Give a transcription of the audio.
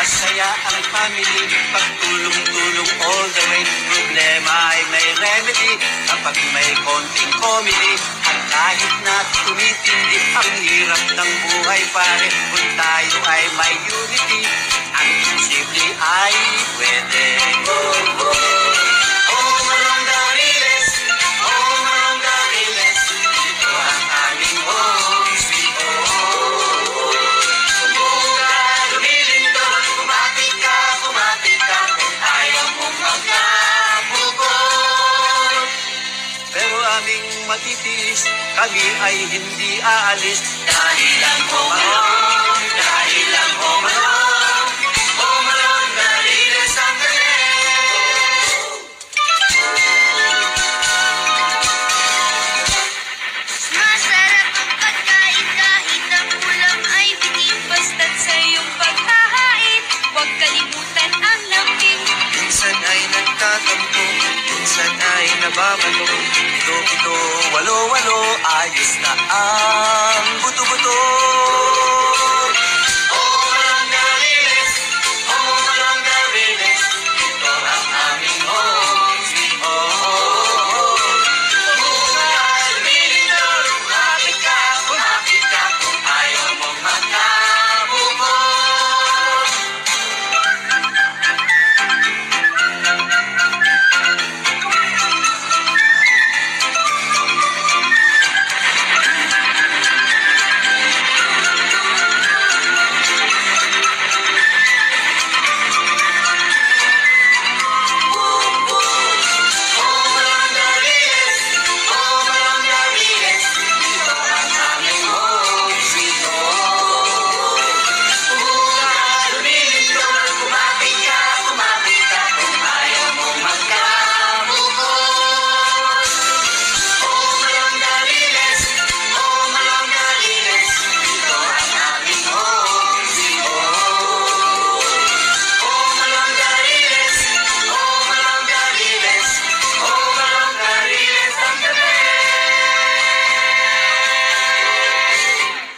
Masaya ang family, pagtulong-tulong all the way. Problema ay may remedy kapag may konting comedy. At kahit na tumitindi ang hirap ng buhay pare, kung tayo ay may unity, ang imposible ay pwede. Matitiis, kami ay hindi aalis dahil lang Home Alone, dahil lang Home Alone, Home Alone, dahil ang masarap ang pagkain kahit ang ulam ay bitin, basta't sa iyong paghahain, huwag kalimutan ang lambing. Minsan ay nagtatampo, minsan ay nababato, ito, walo-walo, ayos na ang buto-buto.